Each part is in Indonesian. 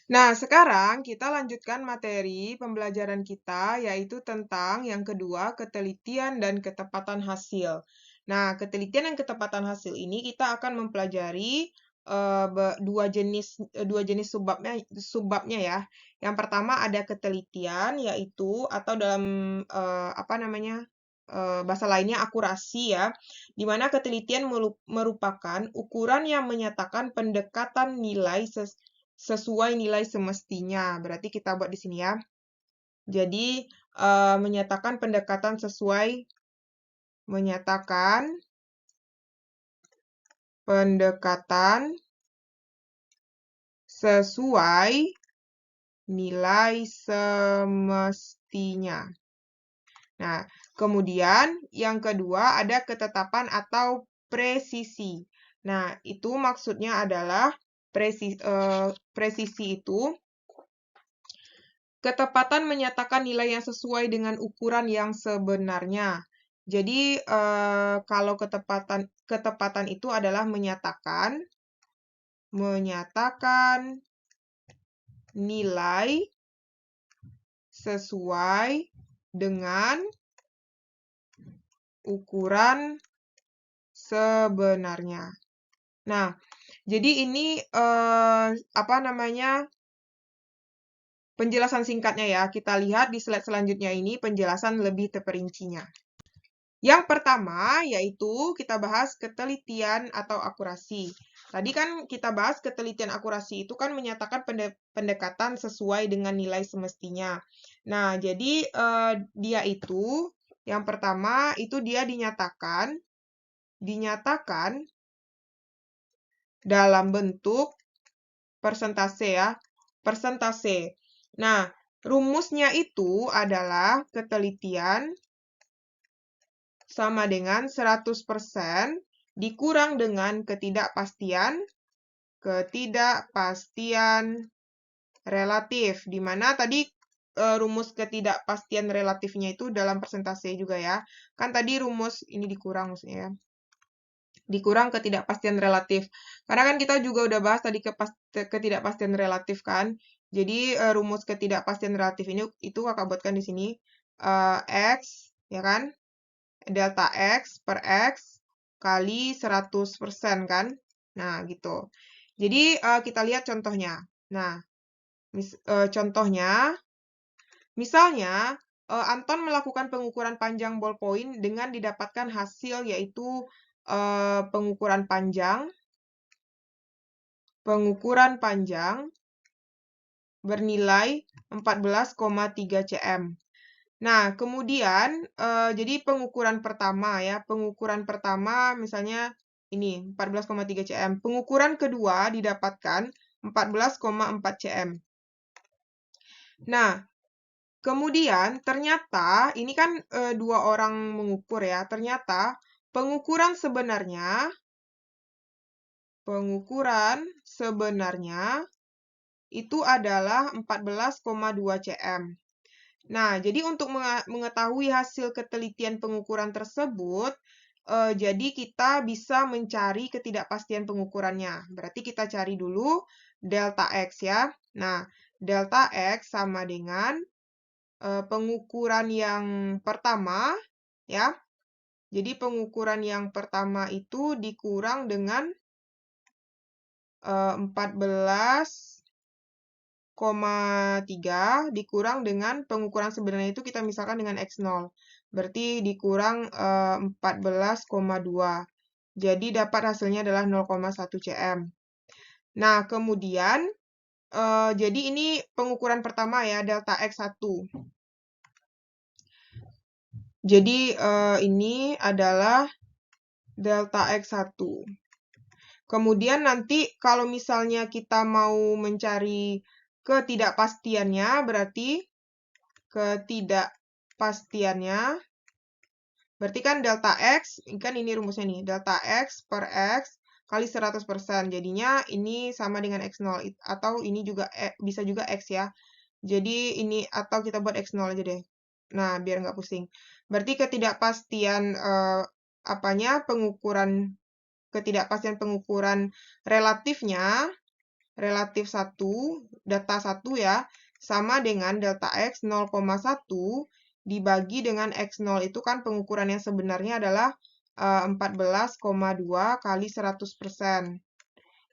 Nah, sekarang kita lanjutkan materi pembelajaran kita, yaitu tentang yang kedua, ketelitian dan ketepatan hasil. Nah, ketelitian dan ketepatan hasil ini kita akan mempelajari dua jenis subbabnya ya. Yang pertama ada ketelitian, yaitu atau dalam bahasa lainnya akurasi ya, di mana ketelitian merupakan ukuran yang menyatakan pendekatan nilai sesuai nilai semestinya. Berarti kita buat di sini ya. Jadi, menyatakan pendekatan sesuai nilai semestinya. Nah, kemudian yang kedua ada ketetapan atau presisi. Nah, itu maksudnya adalah presisi itu ketepatan menyatakan nilai yang sesuai dengan ukuran yang sebenarnya. Jadi, kalau ketepatan itu adalah menyatakan nilai sesuai dengan ukuran sebenarnya. Nah, jadi ini penjelasan singkatnya ya. Kita lihat di slide selanjutnya ini penjelasan lebih terperincinya. Yang pertama yaitu kita bahas ketelitian atau akurasi. Tadi kan kita bahas ketelitian akurasi itu kan menyatakan pendekatan sesuai dengan nilai semestinya. Nah, jadi dia itu yang pertama itu dia dinyatakan dalam bentuk persentase ya, persentase. Nah, rumusnya itu adalah ketelitian sama dengan 100% dikurang dengan ketidakpastian relatif. Di mana tadi rumus ketidakpastian relatifnya itu dalam persentase juga ya. Kan tadi rumus ini dikurang maksudnya ya. Dikurang ketidakpastian relatif. Karena kan kita juga udah bahas tadi ketidakpastian relatif kan. Jadi rumus ketidakpastian relatif ini itu kakak buatkan di sini X ya kan? Delta X per X kali 100% kan? Nah, gitu. Jadi kita lihat contohnya. Nah, contohnya misalnya Anton melakukan pengukuran panjang ballpoint dengan didapatkan hasil yaitu pengukuran panjang bernilai 14,3 cm. Nah, kemudian jadi pengukuran pertama ya, pengukuran pertama misalnya ini 14,3 cm. Pengukuran kedua didapatkan 14,4 cm. Nah, kemudian ternyata ini kan dua orang mengukur ya. Ternyata pengukuran sebenarnya itu adalah 14,2 cm. Nah, jadi untuk mengetahui hasil ketelitian pengukuran tersebut, jadi kita bisa mencari ketidakpastian pengukurannya. Berarti kita cari dulu delta X ya. Nah, delta X sama dengan pengukuran yang pertama ya. Jadi pengukuran yang pertama itu dikurang dengan 14,3 dikurang dengan pengukuran sebenarnya itu kita misalkan dengan X0. Berarti dikurang 14,2. Jadi dapat hasilnya adalah 0,1 cm. Nah, kemudian jadi ini pengukuran pertama ya, delta X1. Jadi ini adalah delta X1. Kemudian nanti kalau misalnya kita mau mencari ketidakpastiannya, berarti kan delta X, kan ini rumusnya nih, delta X per X kali 100%. Jadinya ini sama dengan X0, atau ini juga bisa juga X ya. Jadi ini, atau kita buat X0 aja deh. Nah, biar nggak pusing. Berarti ketidakpastian ketidakpastian pengukuran relatifnya relatif 1, data 1 ya, sama dengan delta X 0,1 dibagi dengan X0. Itu kan pengukuran yang sebenarnya adalah 14,2 kali 100%.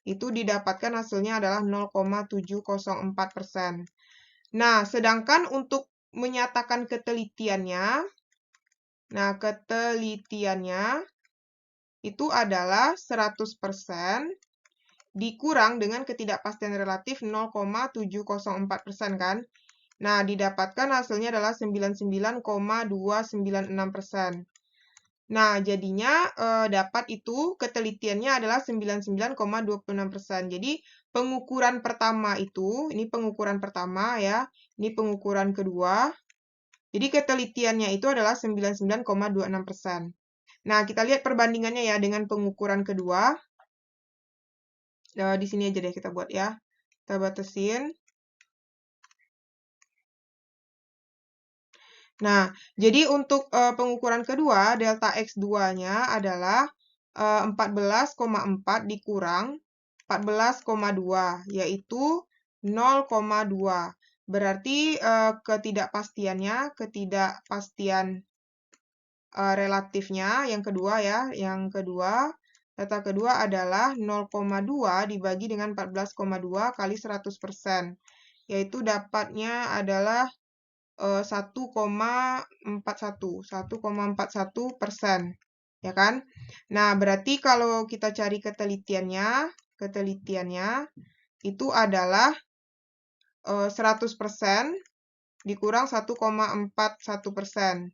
Itu didapatkan hasilnya adalah 0,704%. Nah, sedangkan untuk menyatakan ketelitiannya, itu adalah 100% dikurang dengan ketidakpastian relatif 0,704% kan. Nah, didapatkan hasilnya adalah 99,296%. Nah, jadinya dapat itu ketelitiannya adalah 99,26%. Jadi, pengukuran pertama itu, ini pengukuran pertama ya, ini pengukuran kedua. Jadi, ketelitiannya itu adalah 99,26%. Nah, kita lihat perbandingannya ya dengan pengukuran kedua. Di sini aja deh kita buat ya. Kita batasin. Nah, jadi untuk pengukuran kedua, delta X2-nya adalah 14,4 dikurang 14,2, yaitu 0,2. Berarti ketidakpastian relatifnya yang kedua ya, data kedua adalah 0,2 dibagi dengan 14,2 kali 100%, yaitu dapatnya adalah 1,41%, ya kan? Nah, berarti kalau kita cari ketelitiannya itu adalah 100% dikurang 1,41%,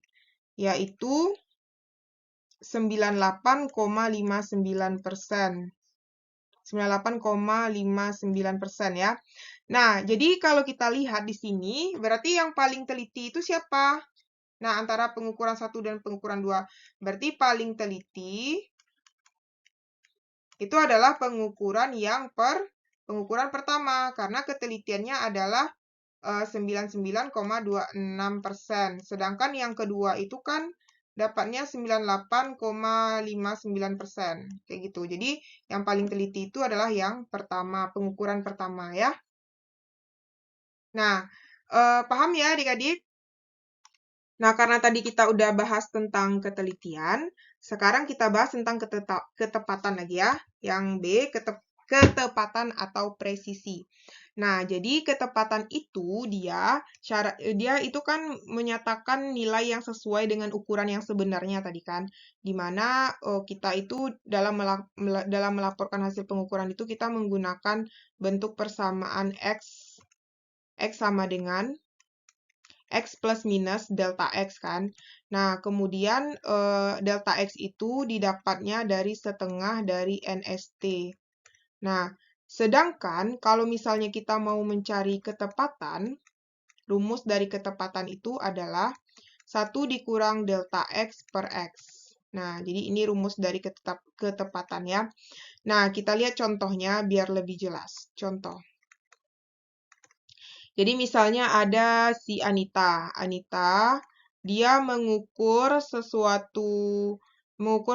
yaitu 98,59%. 98,59% ya. Nah, jadi kalau kita lihat di sini, berarti yang paling teliti itu siapa? Nah, antara pengukuran 1 dan pengukuran 2. Berarti paling teliti itu adalah pengukuran pertama, karena ketelitiannya adalah 99,26%. Sedangkan yang kedua itu kan dapatnya 98,59%. Kayak gitu. Jadi, yang paling teliti itu adalah yang pertama, pengukuran pertama ya. Nah, paham ya adik-adik? Nah, karena tadi kita udah bahas tentang ketelitian, sekarang kita bahas tentang ketepatan lagi ya. Yang B, ketepatan atau presisi. Nah, jadi ketepatan itu dia itu kan menyatakan nilai yang sesuai dengan ukuran yang sebenarnya tadi kan. Di mana kita itu dalam melaporkan hasil pengukuran itu kita menggunakan bentuk persamaan X sama dengan X plus minus delta X kan. Nah, kemudian delta X itu didapatnya dari setengah dari NST. Nah, sedangkan kalau misalnya kita mau mencari ketepatan, rumus dari ketepatan itu adalah 1 dikurang delta X per X. Nah, jadi ini rumus dari ketepatan ya. Nah, kita lihat contohnya biar lebih jelas. Contoh. Jadi misalnya ada si Anita. Dia mengukur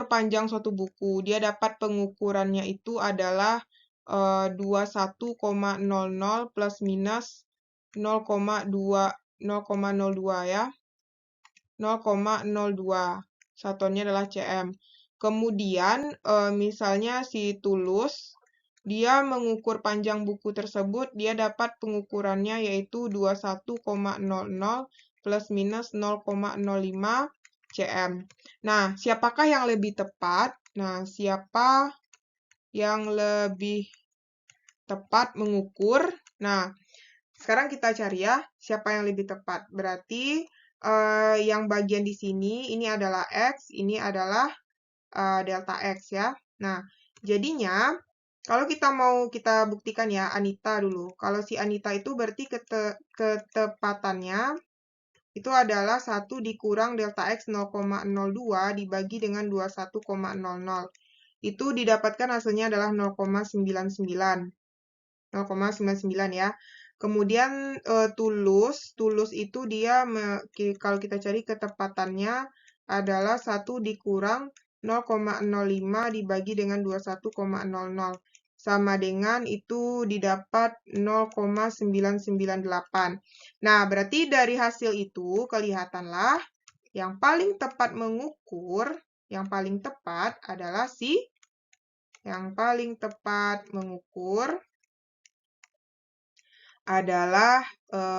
panjang suatu buku. Dia dapat pengukurannya itu adalah 21,00 plus minus 0,02 ya. 0,02. Satuannya adalah cm. Kemudian misalnya si Tulus, dia mengukur panjang buku tersebut, dia dapat pengukurannya yaitu 21,00 plus minus 0,05 cm. Nah, siapakah yang lebih tepat? Nah, siapa yang lebih tepat mengukur? Nah, sekarang kita cari ya, siapa yang lebih tepat. Berarti yang bagian di sini, ini adalah X, ini adalah delta X ya. Nah, jadinya kalau kita buktikan ya Anita dulu. Kalau si Anita itu berarti ketepatannya itu adalah 1 dikurang delta X 0,02 dibagi dengan 21,00. Itu didapatkan hasilnya adalah 0,99. 0,99 ya. Kemudian Tulus itu dia kalau kita cari ketepatannya adalah 1 dikurang 0,05 dibagi dengan 21,00. sama dengan itu didapat 0,998. Nah, berarti dari hasil itu kelihatanlah yang paling tepat mengukur, yang paling tepat adalah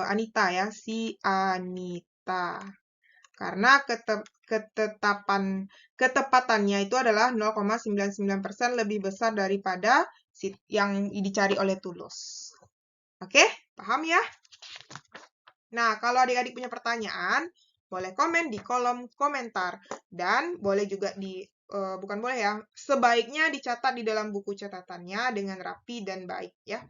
Anita ya, si Anita. Karena ketepatannya itu adalah 0,99% lebih besar daripada yang dicari oleh Tulus. Oke, paham ya? Nah, kalau adik-adik punya pertanyaan, boleh komen di kolom komentar. Dan boleh juga bukan boleh ya, sebaiknya dicatat di dalam buku catatannya dengan rapi dan baik ya.